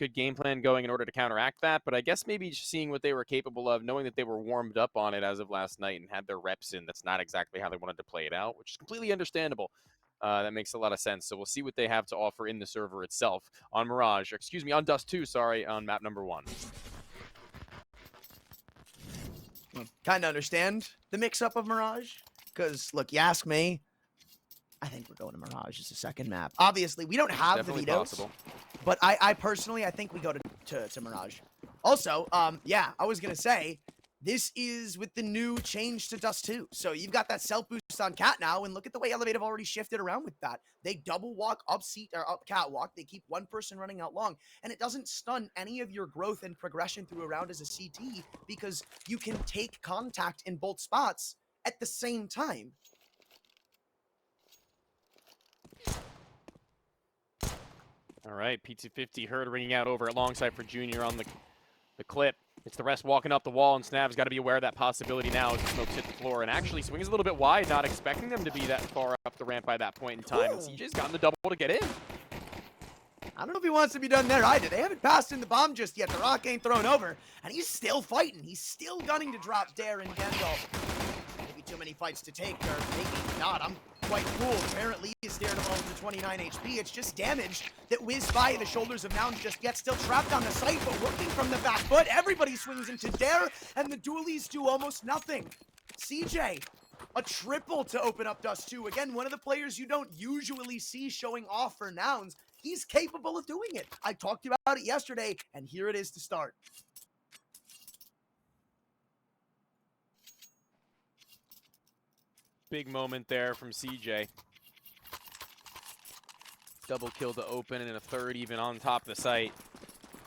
good game plan going in order to counteract that, but I guess maybe just seeing what they were capable of, knowing that they were warmed up on it as of last night and had their reps in, that's not exactly how they wanted to play it out, which is completely understandable. That makes a lot of sense. So we'll see what they have to offer in the server itself on Mirage, excuse me, on Dust 2, sorry, on map number 1. Kind of understand the mix-up of Mirage, because, look, you ask me, I think we're going to Mirage as a second map. Obviously, we don't have Definitely the vetoes, possible. But I personally, I think we go to Mirage. Also, yeah, I was going to say, this is with the new change to Dust 2. So you've got that self-boost on Cat now, and look at the way Elevate have already shifted around with that. They double walk up seat or up catwalk. They keep one person running out long, and it doesn't stun any of your growth and progression through a round as a CT because you can take contact in both spots at the same time. All right, P250 Herd ringing out over alongside for Junior on the clip. It's the rest walking up the wall, and Snav's got to be aware of that possibility now as the smokes hit the floor and actually swings a little bit wide, not expecting them to be that far up the ramp by that point in time. And CJ's gotten the double to get in. I don't know if he wants to be done there either. They haven't passed in the bomb just yet. The rock ain't thrown over, and he's still fighting. He's still gunning to drop Dare and Gandalf. Maybe too many fights to take, or maybe not. I'm quite cool. Apparently, he's Dare to to 29 HP. It's just damage that whizzed by the shoulders of Nouns just yet. Still trapped on the site, but working from the back foot. Everybody swings into Dare, and the dualies do almost nothing. CJ, a triple to open up Dust 2. Again, one of the players you don't usually see showing off for Nouns. He's capable of doing it. I talked about it yesterday, and here it is to start. Big moment there from CJ. Double kill to open and a third even on top of the site.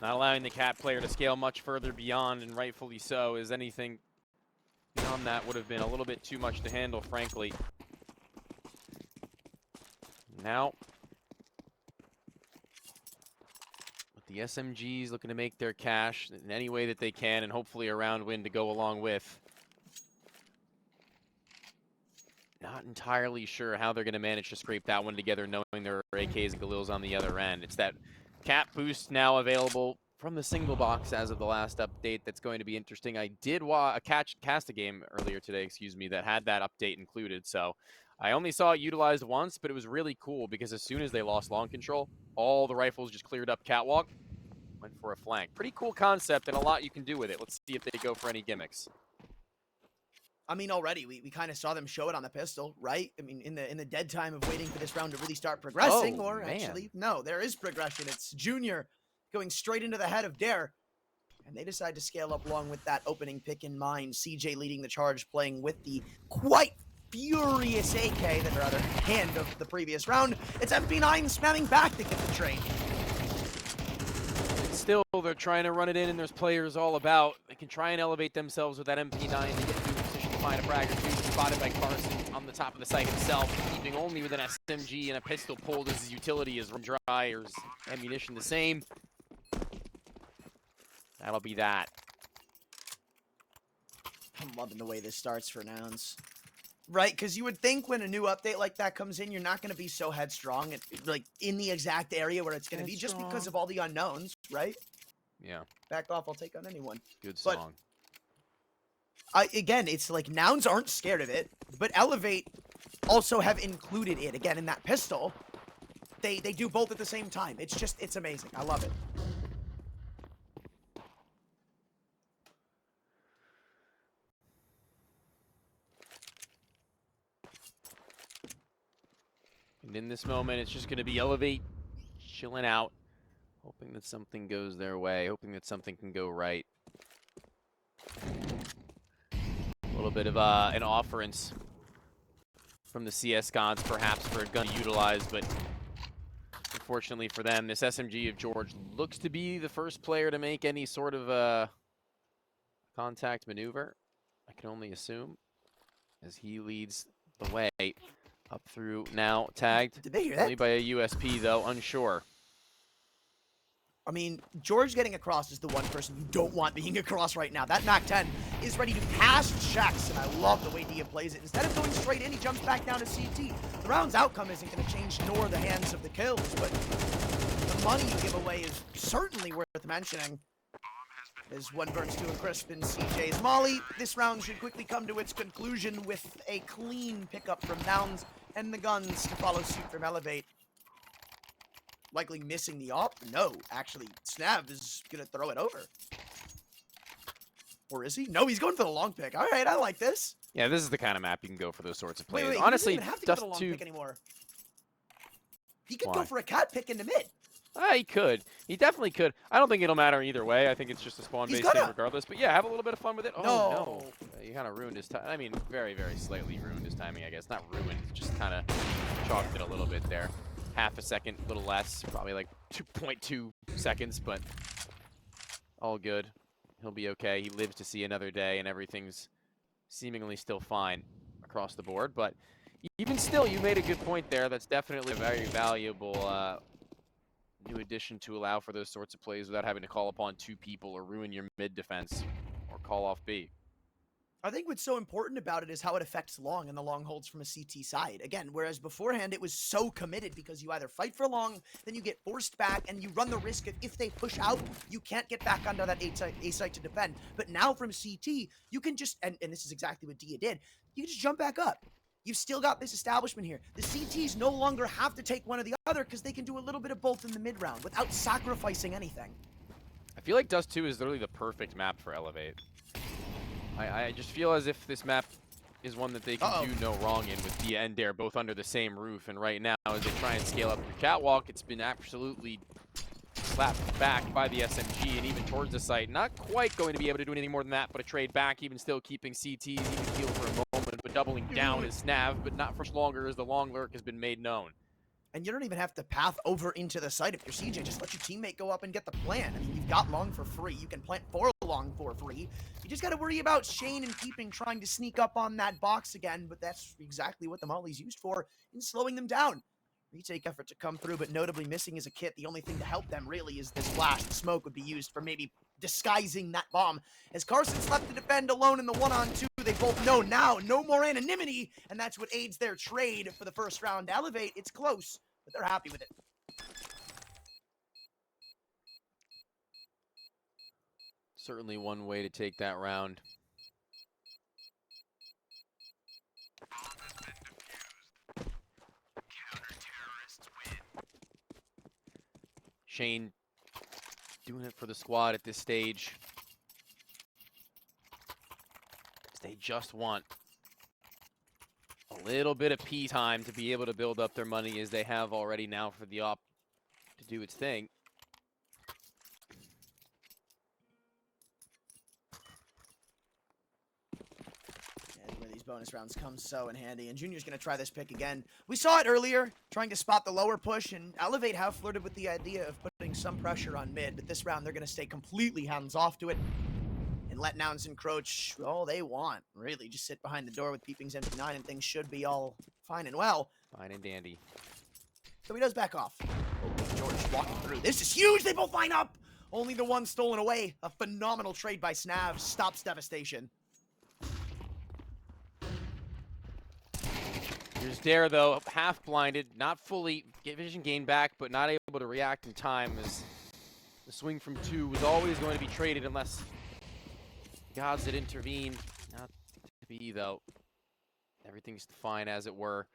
Not allowing the Cat player to scale much further beyond, and rightfully so, as anything beyond that would have been a little bit too much to handle, frankly. Now, with the SMGs looking to make their cash in any way that they can, and hopefully a round win to go along with. Not entirely sure how they're going to manage to scrape that one together, knowing there are AKs and Galils on the other end. It's that Cat boost now available from the single box as of the last update. That's going to be interesting. I did cast a game earlier today, excuse me, that had that update included. So I only saw it utilized once, but it was really cool because as soon as they lost long control, all the rifles just cleared up catwalk, went for a flank. Pretty cool concept and a lot you can do with it. Let's see if they go for any gimmicks. I mean, already we kind of saw them show it on the pistol, right? I mean, in the dead time of waiting for this round to really start progressing, actually, no, there is progression. It's Junior going straight into the head of Dare, and they decide to scale up along with that opening pick in mind. CJ leading the charge, playing with the quite furious AK, the other hand of the previous round. It's MP9 spamming back to get the trade. Still, they're trying to run it in, and there's players all about. They can try and elevate themselves with that MP9 to get into a position to find a frag or two. Spotted by Carson on the top of the site himself, keeping only with an SMG and a pistol pulled as his utility is dry, or his ammunition the same. That'll be that. I'm loving the way this starts for Nouns. Right, because you would think when a new update like that comes in, you're not going to be so headstrong, like in the exact area where it's going to be, just because of all the unknowns, right? Yeah. Back off, I'll take on anyone. Good song. But, again, it's like Nouns aren't scared of it, but Elevate also have included it. Again, in that pistol, they do both at the same time. It's amazing. I love it. And in this moment, it's just going to be Elevate, chilling out, hoping that something goes their way, hoping that something can go right. A little bit of an offerance from the CS gods, perhaps, for a gun utilized, but unfortunately for them, this SMG of George looks to be the first player to make any sort of contact maneuver. I can only assume, as he leads the way. Up through now, tagged. Did they hear that? Only by a USP, though, unsure. I mean, George getting across is the one person you don't want being across right now. That MAC-10 is ready to pass checks, and I love the way Dia plays it. Instead of going straight in, he jumps back down to CT. The round's outcome isn't going to change, nor the hands of the kills, but the money you give away is certainly worth mentioning. As one burns to a crisp in CJ's Molly, this round should quickly come to its conclusion with a clean pickup from Nouns and the guns to follow suit from Elevate. Likely missing the op? No, actually, Snav is gonna throw it over. Or is he? No, he's going for the long pick. All right, I like this. Yeah, this is the kind of map you can go for those sorts of plays. Wait, Honestly, he doesn't even have to go for the long Dust2 pick anymore. He could go for a cat pick in the mid. He could. He definitely could. I don't think it'll matter either way. I think it's just a spawn-based thing regardless. But yeah, have a little bit of fun with it. Oh, no. You kind of ruined his time. I mean, very, very slightly ruined his timing, I guess. Not ruined, just kind of chalked it a little bit there. Half a second, a little less. Probably like 2.2 seconds, but all good. He'll be okay. He lives to see another day, and everything's seemingly still fine across the board. But even still, you made a good point there. That's definitely a very valuable new addition to allow for those sorts of plays without having to call upon two people or ruin your mid defense or call off B. I think what's so important about it is how it affects long and the long holds from a CT side. Again, whereas beforehand it was so committed because you either fight for long, then you get forced back, and you run the risk of if they push out, you can't get back onto that A site to defend. But now from CT, you can just, and this is exactly what Dia did, you can just jump back up. You've still got this establishment here. The CTs no longer have to take one or the other because they can do a little bit of both in the mid round without sacrificing anything. I feel like Dust2 is literally the perfect map for Elevate. I just feel as if this map is one that they can do no wrong in with Dia and Dare both under the same roof. And right now, as they try and scale up the catwalk, it's been absolutely slapped back by the SMG and even towards the site. Not quite going to be able to do anything more than that, but a trade back, even still keeping CTs, even heal for a moment, but doubling down is Snav, but not for much longer as the long lurk has been made known. And you don't even have to path over into the site if you're CJ. Just let your teammate go up and get the plant. I mean, you've got long for free. You can plant for long for free. You just got to worry about Shane and keeping trying to sneak up on that box again, but that's exactly what the Molly's used for in slowing them down. Retake effort to come through, but notably missing is a kit. The only thing to help them really is this flash. The smoke would be used for maybe disguising that bomb. As Carson's left to defend alone in the 1-on-2, they both know now no more anonymity, and that's what aids their trade for the first round. Elevate, it's close, but they're happy with it. Certainly one way to take that round. Shane doing it for the squad at this stage. They just want a little bit of P time to be able to build up their money as they have already now for the op to do its thing. Bonus rounds come so in handy, and Junior's going to try this pick again. We saw it earlier, trying to spot the lower push, and Elevate have flirted with the idea of putting some pressure on mid, but this round they're going to stay completely hands-off to it and let Nouns encroach all they want, really. Just sit behind the door with Peeping's MP9 and things should be all fine and well. Fine and dandy. So he does back off. George walking through. This is huge! They both line up! Only the one stolen away. A phenomenal trade by Snav. Stops devastation. Here's Dare, though, half blinded, not fully vision gain back, but not able to react in time as the swing from 2 was always going to be traded unless gods had intervened. Not to be, though. Everything's fine as it were.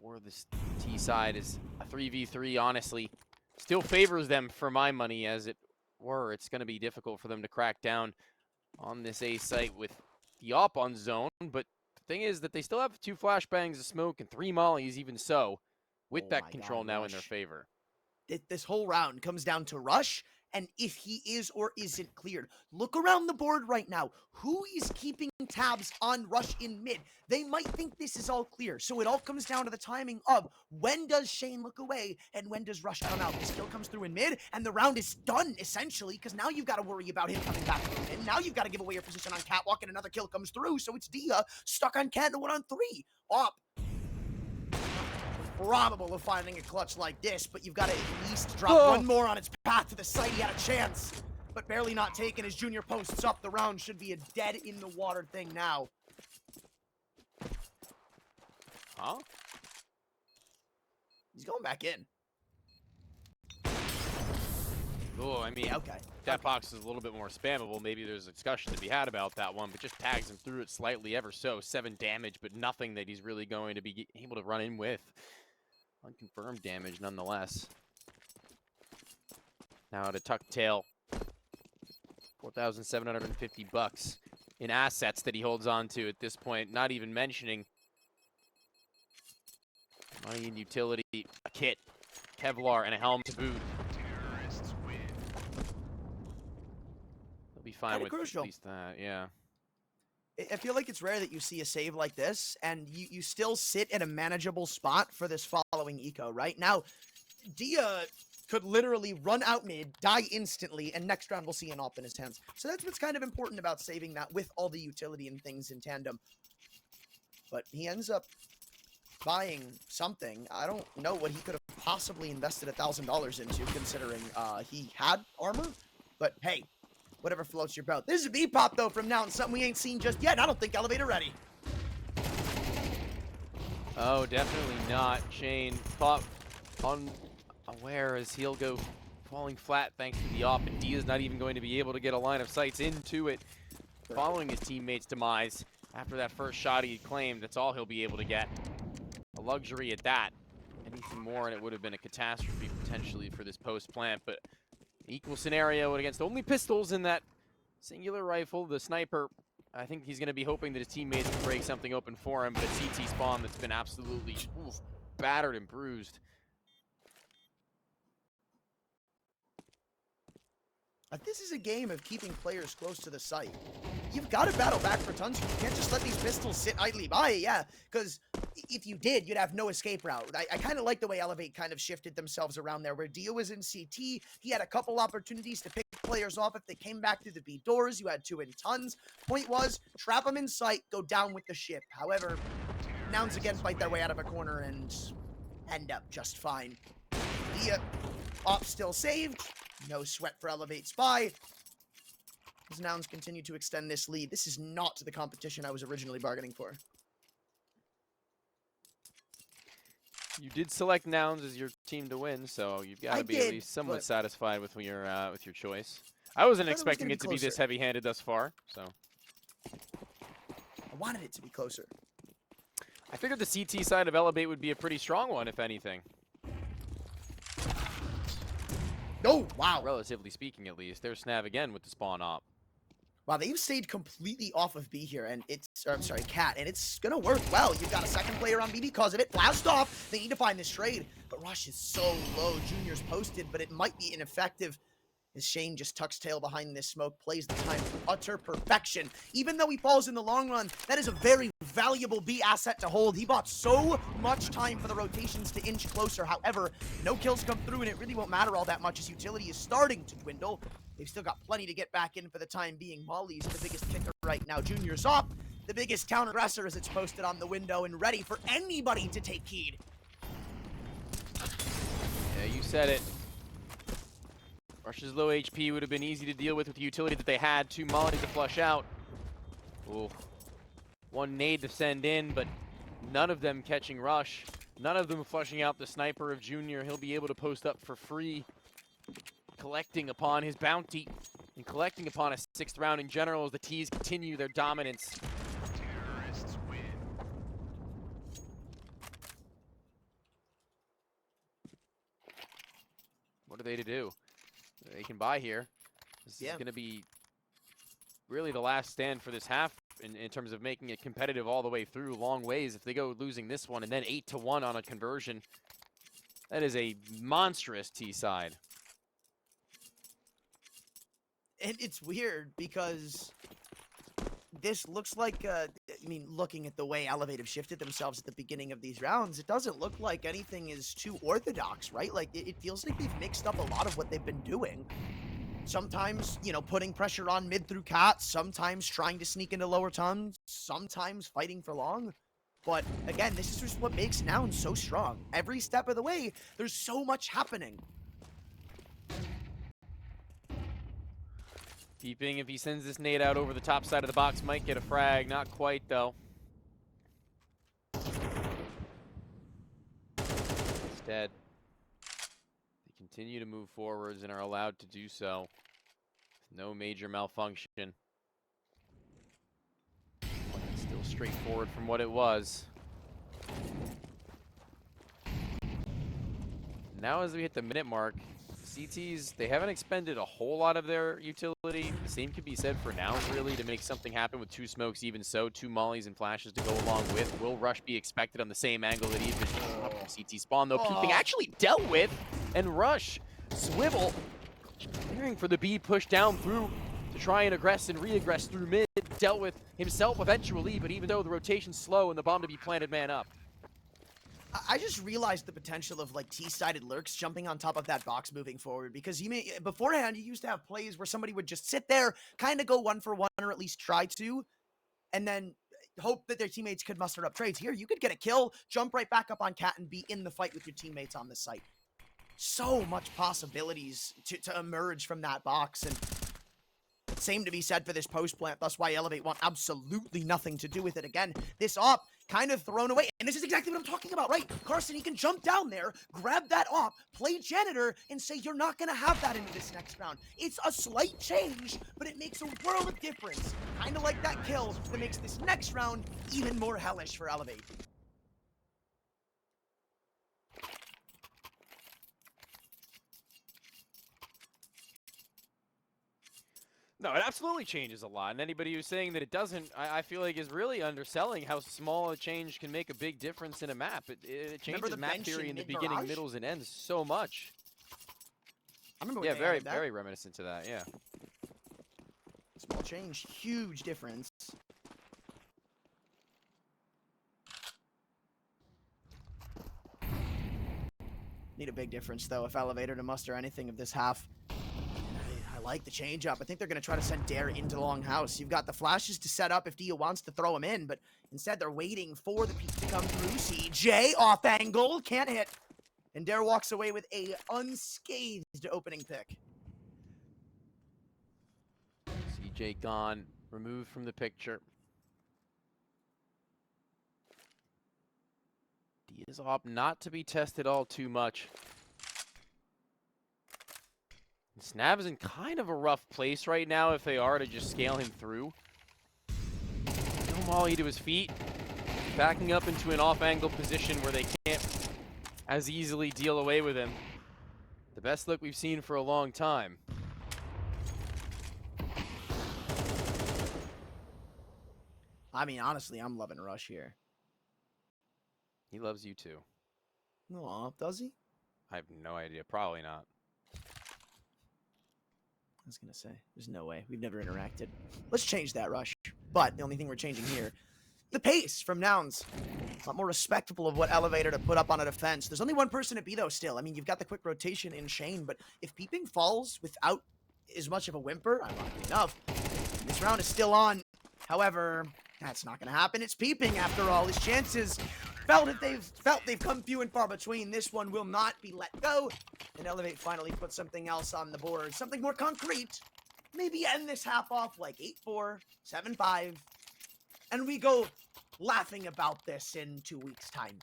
For this T side is a 3v3, honestly. Still favors them for my money, as it were. It's going to be difficult for them to crack down on this A site with the op on zone, but thing is that they still have 2 flashbangs of smoke and 3 mollies, even so, with that control now in their favor. This whole round comes down to Rush and if he is or isn't cleared. Look around the board right now. Who is keeping tabs on Rush in mid? They might think this is all clear. So it all comes down to the timing of when does Shane look away and when does Rush come out. This kill comes through in mid and the round is done essentially because now you've got to worry about him coming back through mid. Now you've got to give away your position on catwalk and another kill comes through. So it's Dia stuck on cat in 1-on-3. Op. improbable of finding a clutch like this, but you've got to at least drop one more on its path to the site. He had a chance, but barely not taken as Junior posts up. The round should be a dead-in-the-water thing now. Huh? He's going back in. Oh, I mean, Okay. that box is a little bit more spammable. Maybe there's a discussion to be had about that one, but just tags him through it slightly ever so. 7 damage, but nothing that he's really going to be able to run in with. Unconfirmed damage nonetheless. Now to tuck tail. 4,750 bucks in assets that he holds on to at this point, not even mentioning money and utility, a kit, Kevlar, and a helmet to boot. He'll be fine with crucial. at least that, yeah. I feel like it's rare that you see a save like this, and you still sit in a manageable spot for this following eco, right? Now, Dia could literally run out mid, die instantly, and next round we'll see an op in his hands. So that's what's kind of important about saving that with all the utility and things in tandem. But he ends up buying something. I don't know what he could have possibly invested $1,000 into, considering he had armor. But hey, whatever floats your boat. This is a V-pop, though, from Nouns, something we ain't seen just yet. I don't think Elevator ready. Oh, definitely not. Shane thought unaware as he'll go falling flat thanks to the op, and Dia's not even going to be able to get a line of sights into it. Following his teammate's demise after that first shot he claimed, that's all he'll be able to get. A luxury at that. Anything more and it would have been a catastrophe potentially for this post plant, but equal scenario against only pistols in that singular rifle. The sniper, I think he's going to be hoping that his teammates can break something open for him, but a CT spawn that's been absolutely battered and bruised. This is a game of keeping players close to the site. You've got to battle back for tons. You can't just let these pistols sit idly by, yeah, because if you did, you'd have no escape route. I kind of like the way Elevate kind of shifted themselves around there, where Dio was in CT. He had a couple opportunities to pick players off if they came back through the B doors. You had 2 in tons. Point was, trap them in sight, go down with the ship. However, Nouns again fight their way out of a corner and end up just fine. Dia, op still saved. No sweat for Elevate Spy. As Nouns continue to extend this lead. This is not the competition I was originally bargaining for. You did select Nouns as your team to win, so you've got to be at least somewhat satisfied with your choice. I wasn't expecting it to be this heavy-handed thus far, so. I wanted it to be closer. I figured the CT side of Elevate would be a pretty strong one, if anything. Oh, wow. Relatively speaking, at least. There's Snav again with the spawn op. Wow, they've stayed completely off of B here, and it's, I'm sorry, Cat, and it's gonna work well. You've got a second player on B because of it. Blast off. They need to find this trade, but Rush is so low. Junior's posted, but it might be ineffective. As Shane just tucks tail behind this smoke, plays the time to utter perfection. Even though he falls in the long run, that is a very valuable B asset to hold. He bought so much time for the rotations to inch closer. However, no kills come through, and it really won't matter all that much as utility is starting to dwindle. They've still got plenty to get back in for the time being. Molly's the biggest kicker right now. Junior's up, the biggest counter-aggressor as it's posted on the window and ready for anybody to take heed. Yeah, you said it. Rush's low HP would have been easy to deal with the utility that they had. 2 Molly to flush out. Ooh. 1 nade to send in, but none of them catching Rush. None of them flushing out the sniper of Junior. He'll be able to post up for free, collecting upon his bounty and collecting upon a 6th round in general as the T's continue their dominance. What are they to do? They can buy here. This is going to be really the last stand for this half in terms of making it competitive all the way through long ways. If they go losing this one and then 8-1 on a conversion, that is a monstrous T side. And it's weird because this looks like, I mean, looking at the way Elevate have shifted themselves at the beginning of these rounds, it doesn't look like anything is too orthodox, right? Like, it feels like they've mixed up a lot of what they've been doing. Sometimes, you know, putting pressure on mid through Cat, sometimes trying to sneak into lower tons, sometimes fighting for long. But again, this is just what makes Nouns so strong. Every step of the way, there's so much happening. Peeping, if he sends this nade out over the top side of the box, might get a frag. Not quite, though. Instead, they continue to move forwards and are allowed to do so. No major malfunction. Still straightforward from what it was. Now as we hit the minute mark, CTs, they haven't expended a whole lot of their utility. The same can be said for Nouns, really, to make something happen with 2 smokes. Even so, 2 mollies and flashes to go along with. Will Rush be expected on the same angle that Eve up from CT spawn, though? Peeping actually dealt with, and Rush, Swivel, preparing for the B push down through to try and aggress and re-aggress through mid. Dealt with himself eventually, but even though the rotation's slow and the bomb to be planted man up. I just realized the potential of like T-sided lurks jumping on top of that box moving forward, because beforehand you used to have plays where somebody would just sit there, kind of go 1 for 1, or at least try to, and then hope that their teammates could muster up trades. Here, you could get a kill, jump right back up on Cat, and be in the fight with your teammates on this site. So much possibilities to emerge from that box, and same to be said for this post plant. That's why Elevate want absolutely nothing to do with it. Again, this op kind of thrown away. And this is exactly what I'm talking about, right? Carson, he can jump down there, grab that op, play janitor, and say, you're not going to have that into this next round. It's a slight change, but it makes a world of difference. Kind of like that kill that makes this next round even more hellish for Elevate. No, it absolutely changes a lot, and anybody who's saying that it doesn't, I feel like is really underselling how small a change can make a big difference in a map. It changes map theory in the beginning, middles, and ends so much. I remember when very reminiscent to that, yeah. Small change, huge difference. Need a big difference, though, if Elevator to muster anything of this half. I like the change up. I think they're going to try to send Dare into the long house. You've got the flashes to set up if Dia wants to throw him in, but instead they're waiting for the peak to come through. CJ off angle, can't hit. And Dare walks away with a unscathed opening pick. CJ gone, removed from the picture. Dia's op not to be tested all too much. Snav is in kind of a rough place right now if they are to just scale him through. No molly to his feet. Backing up into an off-angle position where they can't as easily deal away with him. The best look we've seen for a long time. I mean, honestly, I'm loving Rush here. He loves you too. Aw, does he? I have no idea. Probably not. I was going to say, there's no way. We've never interacted. Let's change that, Rush. But the only thing we're changing here, the pace from Nouns. A lot more respectable of what Elevator to put up on a defense. There's only one person at B, though, still. I mean, you've got the quick rotation in Shane, but if Peeping falls without as much of a whimper, ironically enough, this round is still on. However, that's not going to happen. It's Peeping, after all. His chances they've come few and far between. This one will not be let go. And Elevate finally put something else on the board. Something more concrete. Maybe end this half off like 8-4, 7-5. And we go laughing about this in 2 weeks' time.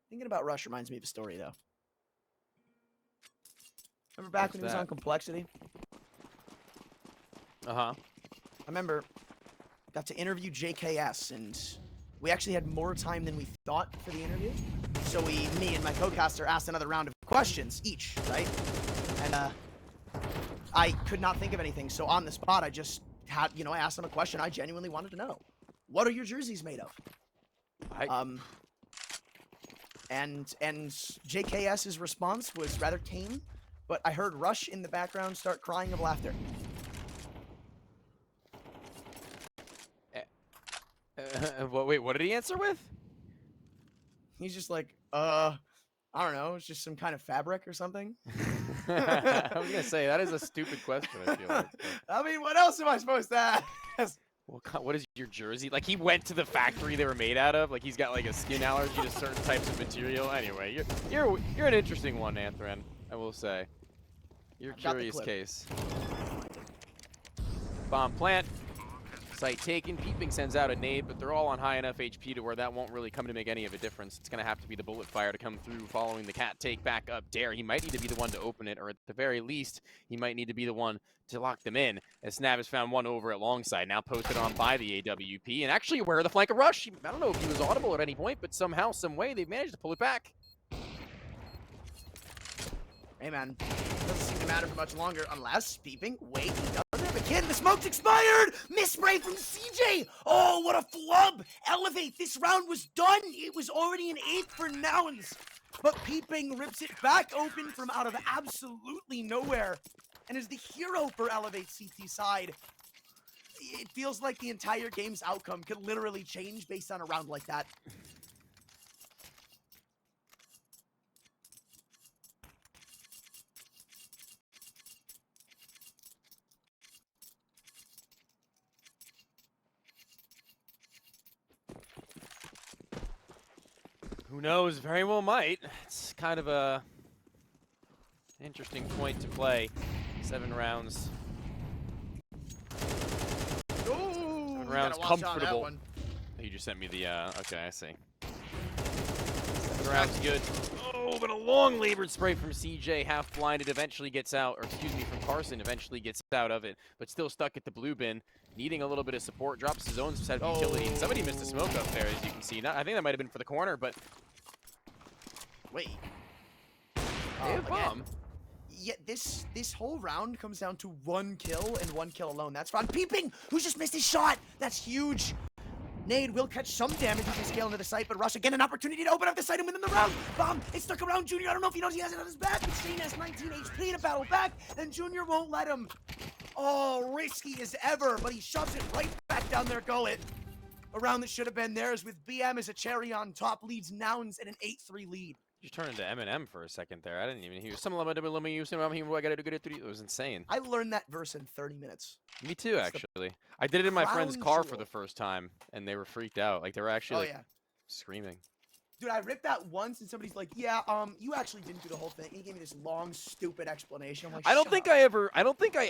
Thinking about Rush reminds me of a story, though. Remember back when he was on Complexity? Uh-huh. I remember got to interview JKS, and we actually had more time than we thought for the interview. So me and my co-caster asked another round of questions each, right? And I could not think of anything. So on the spot, I just had, I asked him a question I genuinely wanted to know. What are your jerseys made of? And JKS's response was rather tame, but I heard Rush in the background start crying of laughter. Wait, what did he answer with? He's just like, I don't know, it's just some kind of fabric or something. I was gonna say that is a stupid question. I feel like. I mean, what else am I supposed to ask? What is your jersey? Like he went to the factory they were made out of. Like he's got like a skin allergy to certain types of material. Anyway, you're an interesting one, Anthran. I will say. You're a curious case. Bomb plant. Site taken. Peeping sends out a nade, but they're all on high enough HP to where that won't really come to make any of a difference. It's going to have to be the bullet fire to come through following the cat take back up Dare. He might need to be the one to open it, or at the very least, he might need to be the one to lock them in. As Snav has found one over at Longside, now posted on by the AWP, and actually aware of the flank of Rush. I don't know if he was audible at any point, but somehow, some way, they've managed to pull it back. Hey, man. Doesn't seem to matter for much longer unless, Peeping, wait, he doesn't have a kid. The smoke's expired! Misspray from CJ! Oh, what a flub! Elevate, this round was done! It was already an 8 for Nouns. But Peeping rips it back open from out of absolutely nowhere and is the hero for Elevate CT side. It feels like the entire game's outcome could literally change based on a round like that. Who knows? Very well might. It's kind of a interesting point to play. 7 rounds. Ooh, 7 rounds comfortable. You just sent me the, okay, I see. 7 rounds good. Oh, but a long labored spray from CJ, half blinded, eventually gets out, or excuse me, from Carson, eventually gets out of it, but still stuck at the blue bin, needing a little bit of support, drops his own set of utility, and somebody missed a smoke up there, as you can see. I think that might have been for the corner, but... Wait. Bomb. Yeah, this whole round comes down to 1 kill and 1 kill alone. That's from Peeping, who's just missed his shot. That's huge. Nade will catch some damage as he scale into the site, but Rush again an opportunity to open up the site and win in the round. Bomb, it's stuck around Junior. I don't know if he knows he has it on his back, but Shane has 19 HP to battle back, and Junior won't let him. Oh, risky as ever, but he shoves it right back down their gullet. A round that should have been theirs with BM as a cherry on top, leads Nouns at an 8-3 lead. You turned into Eminem for a second there. I didn't even hear some of it was insane. I learned that verse in 30 minutes. Me too, actually. I did it in my friend's car for the first time, and they were freaked out. Like they were actually screaming. Dude, I ripped that once, and somebody's like, "Yeah, you actually didn't do the whole thing." And he gave me this long, stupid explanation. I'm like, I don't think I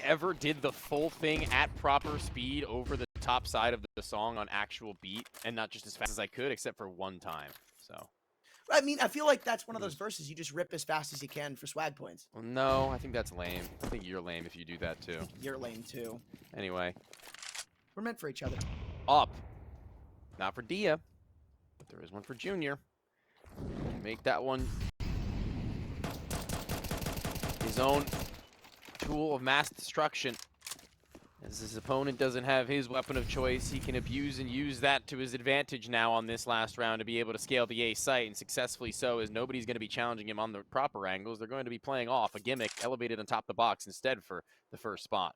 ever did the full thing at proper speed over the top side of the song on actual beat, and not just as fast as I could, except for one time. So. I mean, I feel like that's one of those verses you just rip as fast as you can for swag points. Well, no, I think that's lame. I think you're lame if you do that too. You're lame too. Anyway. We're meant for each other. Up. Not for Dia, but there is one for Junior. Make that one his own tool of mass destruction. As his opponent doesn't have his weapon of choice, he can abuse and use that to his advantage now on this last round to be able to scale the A site, and successfully so, as nobody's going to be challenging him on the proper angles. They're going to be playing off a gimmick elevated on top of the box instead for the first spot.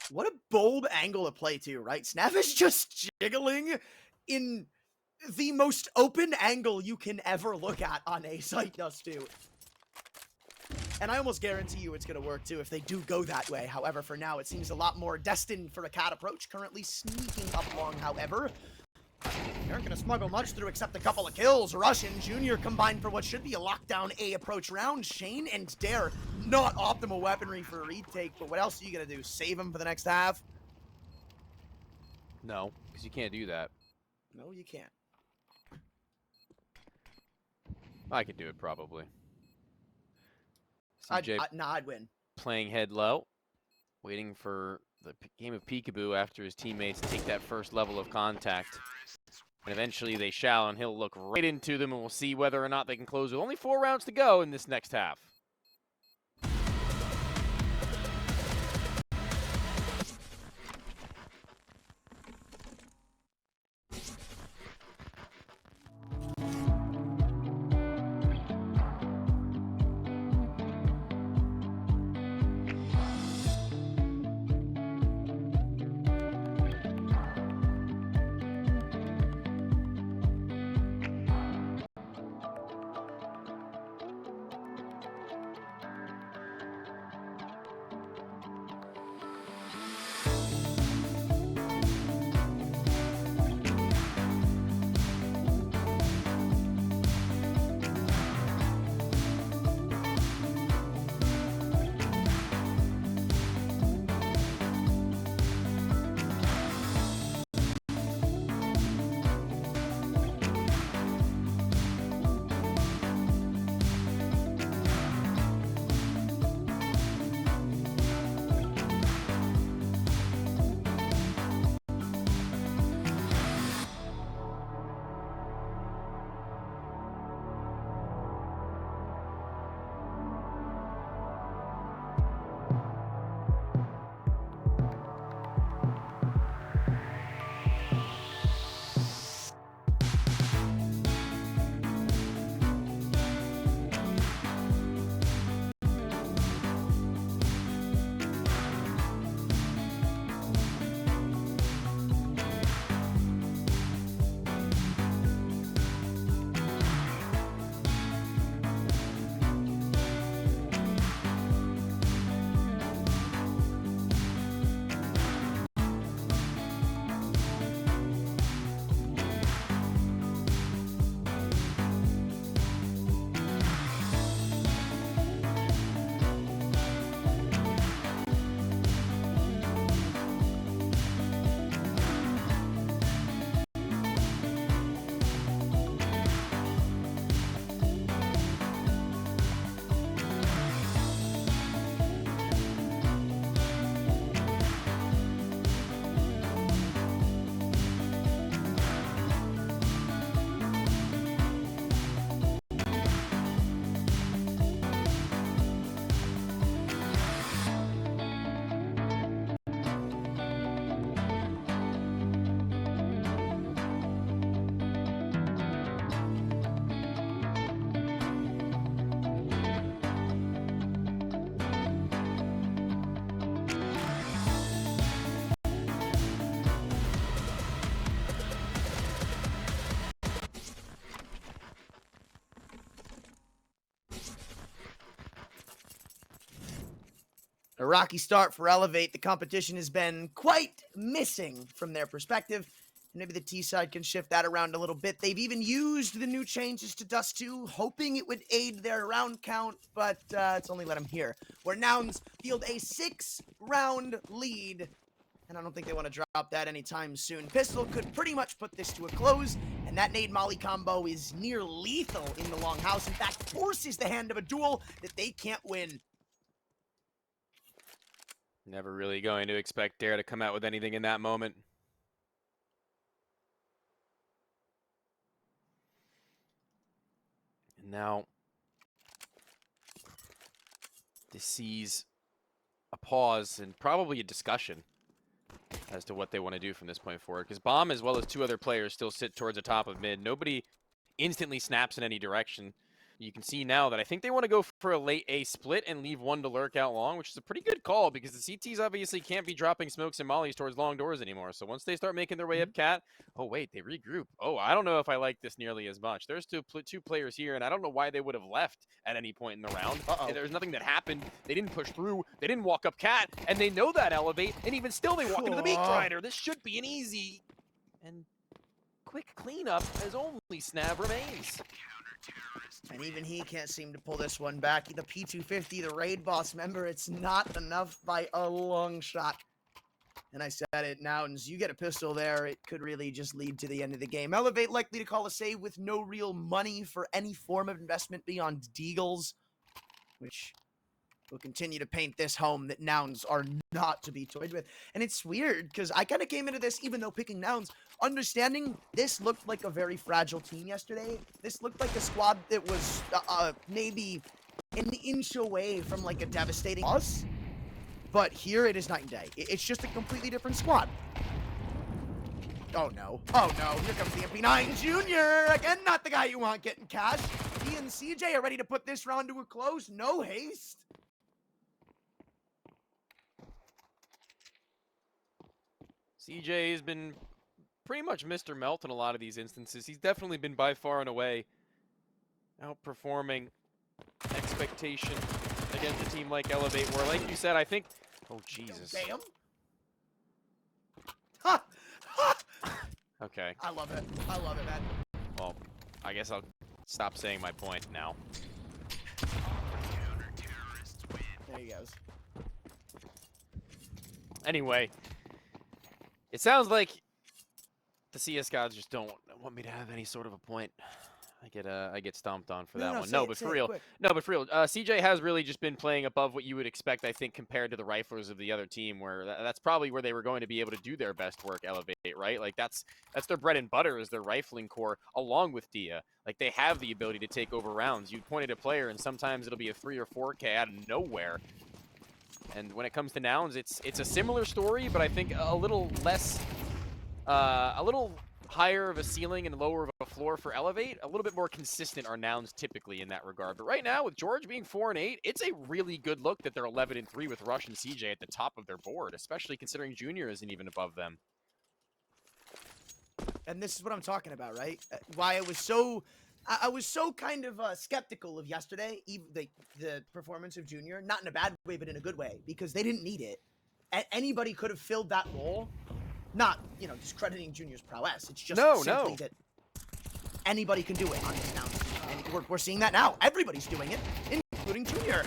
What a bold angle to play to, right? Snav is just jiggling in the most open angle you can ever look at on A site, Dust2. And I almost guarantee you it's going to work, too, if they do go that way. However, for now, it seems a lot more destined for a cat approach. Currently sneaking up long, however. They aren't going to smuggle much through except a couple of kills. Rush and Junior combined for what should be a lockdown A approach round. Shane and Dare, not optimal weaponry for a retake, but what else are you going to do? Save him for the next half? No, because you can't do that. No, you can't. I could do it, probably. I'd win. Playing head low, waiting for the game of peekaboo after his teammates take that first level of contact. And eventually they shall, and he'll look right into them, and we'll see whether or not they can close with only 4 rounds to go in this next half. A rocky start for Elevate. The competition has been quite missing from their perspective. Maybe the T side can shift that around a little bit. They've even used the new changes to Dust2, hoping it would aid their round count, but it's only let them hear. Where Nouns field a 6-round lead, and I don't think they want to drop that anytime soon. Pistol could pretty much put this to a close, and that nade molly combo is near lethal in the long house. In fact, forces the hand of a duel that they can't win. Never really going to expect Dare to come out with anything in that moment. And now this sees a pause and probably a discussion as to what they want to do from this point forward. Because Bomb, as well as 2 other players, still sit towards the top of mid. Nobody instantly snaps in any direction. You can see now that I think they want to go for a late A split and leave 1 to lurk out long, which is a pretty good call because the CTs obviously can't be dropping smokes and mollies towards long doors anymore. So once they start making their way up cat, oh wait, they regroup. Oh, I don't know if I like this nearly as much. There's two players here, and I don't know why they would have left at any point in the round. There's nothing that happened. They didn't push through. They didn't walk up cat, and they know that Elevate, and even still they walk into the meat grinder. This should be an easy and quick cleanup as only Snav remains. And even he can't seem to pull this one back. The P250, the raid boss member, it's not enough by a long shot. And I said it, Nouns, you get a pistol there, it could really just lead to the end of the game. Elevate likely to call a save with no real money for any form of investment beyond Deagles, which will continue to paint this home that Nouns are not to be toyed with. And it's weird, because I kind of came into this, even though picking Nouns, understanding this looked like a very fragile team yesterday. This looked like a squad that was maybe an inch away from like a devastating loss. But here it is night and day. It's just a completely different squad. Oh no. Oh no. Here comes the MP9 Junior. Again, not the guy you want getting cash. He and CJ are ready to put this round to a close. No haste. CJ has been pretty much Mr. Melt in a lot of these instances. He's definitely been by far and away outperforming expectation against a team like Elevate, where, like you said, I think... Oh, Jesus. Damn. Ha! Ha! Okay. I love it. I love it, man. Well, I guess I'll stop saying my point now. There he goes. Anyway, it sounds like the CS gods just don't want me to have any sort of a point. I get stomped on for that one. No, but for real. CJ has really just been playing above what you would expect, I think, compared to the riflers of the other team, where that's probably where they were going to be able to do their best work, Elevate, right? Like that's their bread and butter, is their rifling core, along with Dia. Like they have the ability to take over rounds. You point at a player, and sometimes it'll be a 3 or 4K out of nowhere. And when it comes to Nouns, it's a similar story, but I think a little less, a little higher of a ceiling and lower of a floor for Elevate. A little bit more consistent are Nouns typically in that regard. But right now, with George being 4-8, it's a really good look that they're 11-3 with Rush and CJ at the top of their board, especially considering Junior isn't even above them. And this is what I'm talking about, right? Why I was so kind of skeptical of yesterday, even the performance of Junior, not in a bad way, but in a good way, because they didn't need it. Anybody could have filled that role. Not, discrediting Junior's prowess. It's just simply that anybody can do it on this Nouns. And we're seeing that now. Everybody's doing it, including Junior.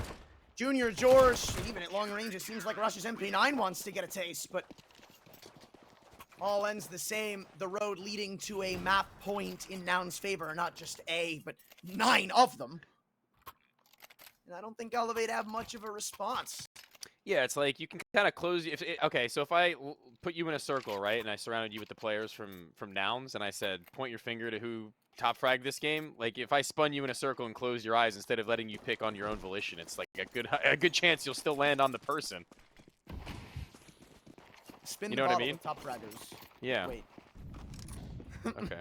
Junior, George, even at long range, it seems like Rush's MP9 wants to get a taste, but all ends the same. The road leading to a map point in Nouns' favor, not just a, but 9 of them. And I don't think Elevate have much of a response. Yeah, it's like you can kind of close. Okay, so if I put you in a circle, right, and I surrounded you with the players from Nouns, and I said, point your finger to who top fragged this game. Like if I spun you in a circle and closed your eyes instead of letting you pick on your own volition, it's like a good chance you'll still land on the person. Spin you the know what I bottle mean? with top fraggers. Yeah. Wait. Okay.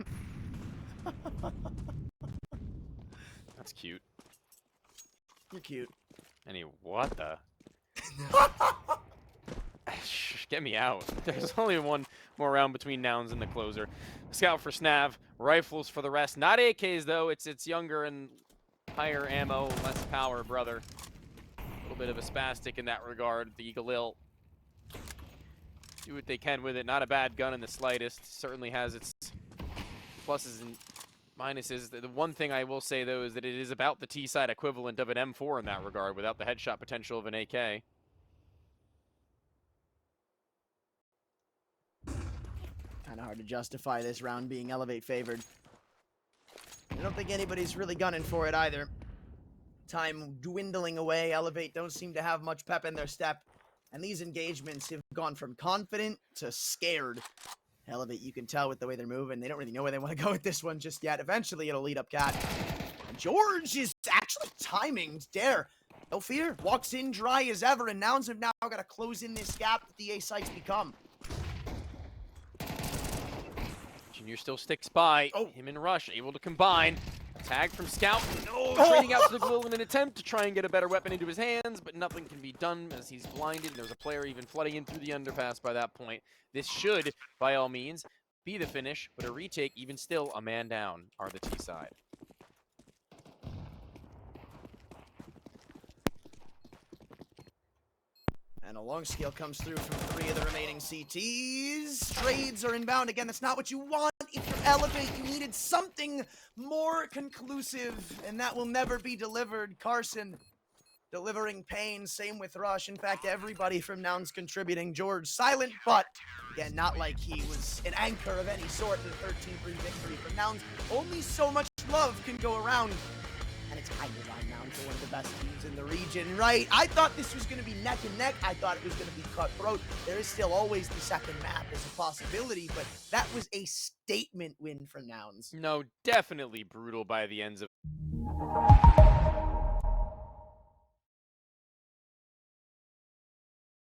That's cute. You're cute. What the? Get me out. There's only one more round between Nouns and the closer. Scout for Snav, rifles for the rest. Not AKs though. It's younger and higher ammo, less power, brother. A little bit of a spastic in that regard. The Galil do what they can with it. Not a bad gun in the slightest. Certainly has its pluses and minuses. The one thing I will say, though, is that it is about the T-side equivalent of an M4 in that regard, without the headshot potential of an AK. Kind of hard to justify this round being Elevate favored. I don't think anybody's really gunning for it either. Time dwindling away. Elevate don't seem to have much pep in their step. And these engagements have gone from confident to scared. Elevate, you can tell with the way they're moving. They don't really know where they want to go with this one just yet. Eventually, it'll lead up Cat. George is actually timing Dare. No fear. Walks in dry as ever, and Nouns have now got to close in this gap that the A sites become. Junior still sticks by. Oh. Him and Rush able to combine. Tag from Scout. No, trading out to the Galil in an attempt to try and get a better weapon into his hands, but nothing can be done as he's blinded. There's a player even flooding in through the underpass by that point. This should, by all means, be the finish, but a retake, even still, a man down are the T side. And a long scale comes through from 3 of the remaining CTs. Trades are inbound. Again, that's not what you want. If you're Elevate, you needed something more conclusive, and that will never be delivered. Carson delivering pain. Same with Rush. In fact, everybody from Nouns contributing. George silent, but again, not like he was an anchor of any sort in a 13-3 victory from Nouns. Only so much love can go around. And it's kind of why Nouns are one of the best teams in the region, right? I thought this was going to be neck and neck. I thought it was going to be cutthroat. There is still always the second map as a possibility, but that was a statement win for Nouns. No, definitely brutal by the ends of